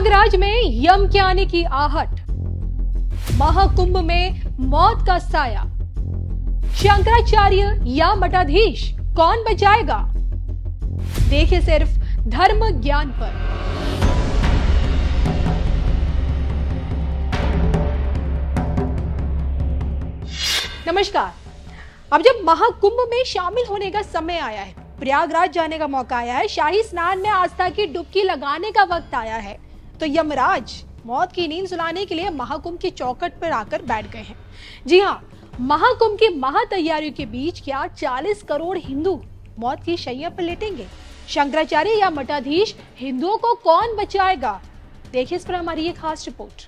प्रयागराज में यम के आने की आहट, महाकुंभ में मौत का साया, शंकराचार्य या मठाधीश कौन बचाएगा? देखिए सिर्फ धर्म ज्ञान पर। नमस्कार। अब जब महाकुंभ में शामिल होने का समय आया है, प्रयागराज जाने का मौका आया है, शाही स्नान में आस्था की डुबकी लगाने का वक्त आया है, तो यमराज मौत की नींद सुलाने के लिए महाकुंभ की चौखट पर आकर बैठ गए हैं। जी हाँ, महाकुंभ की महा तैयारियों के बीच क्या 40 करोड़ हिंदू मौत की शैया पर लेटेंगे? शंकराचार्य या मठाधीश हिंदुओं को कौन बचाएगा? देखिए इस पर हमारी ये खास रिपोर्ट।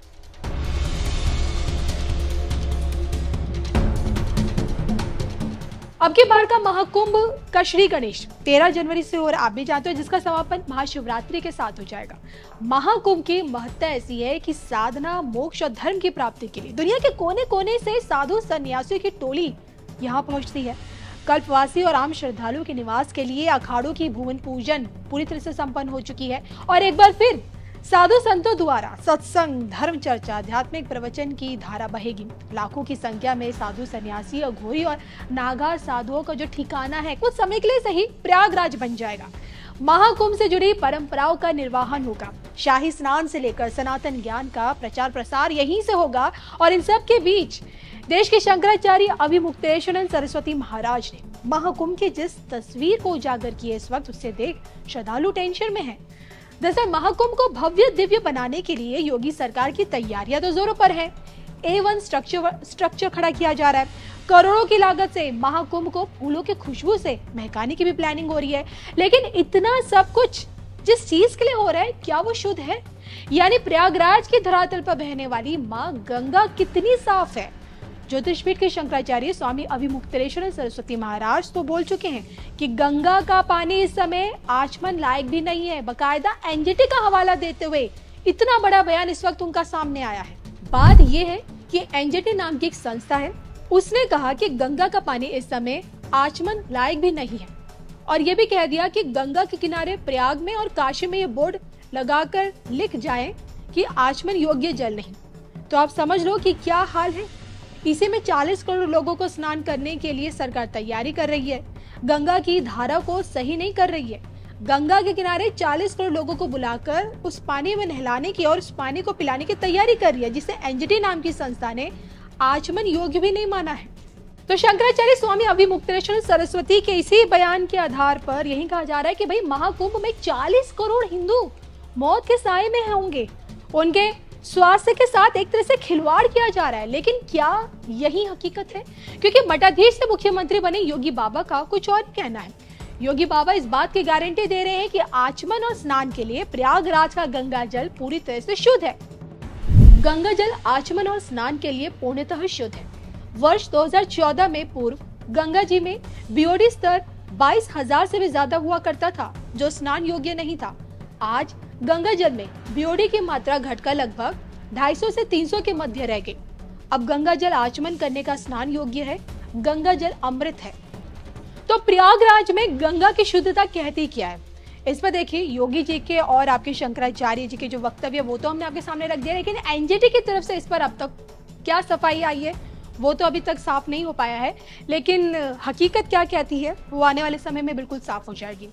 अब की बार का महाकुंभ का श्री गणेश 13 जनवरी से और आप भी जानते हो, जिसका समापन महाशिवरात्रि के साथ हो जाएगा। महाकुंभ की महत्ता ऐसी है कि साधना, मोक्ष और धर्म की प्राप्ति के लिए दुनिया के कोने कोने से साधु सन्यासियों की टोली यहाँ पहुंचती है। कल्पवासी और आम श्रद्धालुओं के निवास के लिए अखाड़ों की भुवन पूजन पूरी तरह से संपन्न हो चुकी है और एक बार फिर साधु संतों द्वारा सत्संग, धर्म चर्चा, आध्यात्मिक प्रवचन की धारा बहेगी। लाखों की संख्या में साधु, सन्यासी, अघोरी और नागा साधुओं का जो ठिकाना है कुछ समय के लिए सही प्रयागराज बन जाएगा। महाकुंभ से जुड़ी परंपराओं का निर्वहन होगा। शाही स्नान से लेकर सनातन ज्ञान का प्रचार प्रसार यहीं से होगा और इन सब के बीच देश के शंकराचार्य अभिमुक्तेश्वरानंद सरस्वती महाराज ने महाकुंभ की जिस तस्वीर को उजागर किया इस वक्त, उससे देख श्रद्धालु टेंशन में है। दरअसल महाकुंभ को भव्य दिव्य बनाने के लिए योगी सरकार की तैयारियां तो जोरों पर है। A1 स्ट्रक्चर खड़ा किया जा रहा है। करोड़ों की लागत से महाकुंभ को फूलों की खुशबू से महकाने की भी प्लानिंग हो रही है। लेकिन इतना सब कुछ जिस चीज के लिए हो रहा है, क्या वो शुद्ध है? यानी प्रयागराज की धरातल पर बहने वाली माँ गंगा कितनी साफ है? ज्योतिषपीठ के शंकराचार्य स्वामी अभिमुक्तेश्वरानंद सरस्वती महाराज तो बोल चुके हैं कि गंगा का पानी इस समय आचमन लायक भी नहीं है। बकायदा एनजीटी का हवाला देते हुए इतना बड़ा बयान इस वक्त उनका सामने आया है। बात यह है कि एनजीटी नाम की एक संस्था है, उसने कहा कि गंगा का पानी इस समय आचमन लायक भी नहीं है और ये भी कह दिया कि गंगा के किनारे प्रयाग में और काशी में ये बोर्ड लगाकर लिख जाए कि आचमन योग्य जल नहीं। तो आप समझ लो कि क्या हाल है। इसी में 40 करोड़ लोगों को स्नान करने के लिए सरकार तैयारी कर रही है। गंगा की धारा को सही नहीं कर रही है। गंगा के किनारे 40 करोड़ लोगों को बुलाकर उस पानी में नहलाने की और उस पानी को पिलाने की तैयारी कर रही है, जिसे एनजीटी नाम की संस्था ने आचमन योग्य भी नहीं माना है। तो शंकराचार्य स्वामी अभिमुक्तेश्वरानंद सरस्वती के इसी बयान के आधार पर यही कहा जा रहा है कि भाई महाकुंभ में 40 करोड़ हिंदू मौत के साए में होंगे। उनके स्वास्थ्य के साथ एक तरह से खिलवाड़ किया जा रहा है। लेकिन क्या यही हकीकत है? क्योंकि मठाधीश से मुख्यमंत्री बने योगी बाबा का कुछ और कहना है। योगी बाबा इस बात की गारंटी दे रहे हैं कि आचमन और स्नान के लिए प्रयागराज का गंगा जल पूरी तरह से शुद्ध है। गंगा जल आचमन और स्नान के लिए पूर्णतः शुद्ध है। वर्ष 2014 में पूर्व गंगा जी में बीओडी स्तर 22,000 से भी ज्यादा हुआ करता था, जो स्नान योग्य नहीं था। आज गंगा जल में बीओडी की मात्रा घटकर लगभग 250 से 300 के मध्य रह गई। अब गंगा जल आचमन करने का स्नान योग्य है। गंगा जल अमृत है। तो प्रयागराज में गंगा की शुद्धता कहती क्या है? इस पर देखिए, योगी जी के और आपके शंकराचार्य जी के जो वक्तव्य वो तो हमने आपके सामने रख दिया, लेकिन एनजीटी की तरफ से इस पर अब तक क्या सफाई आई है वो तो अभी तक साफ नहीं हो पाया है। लेकिन हकीकत क्या कहती है वो आने वाले समय में बिल्कुल साफ हो जाएगी।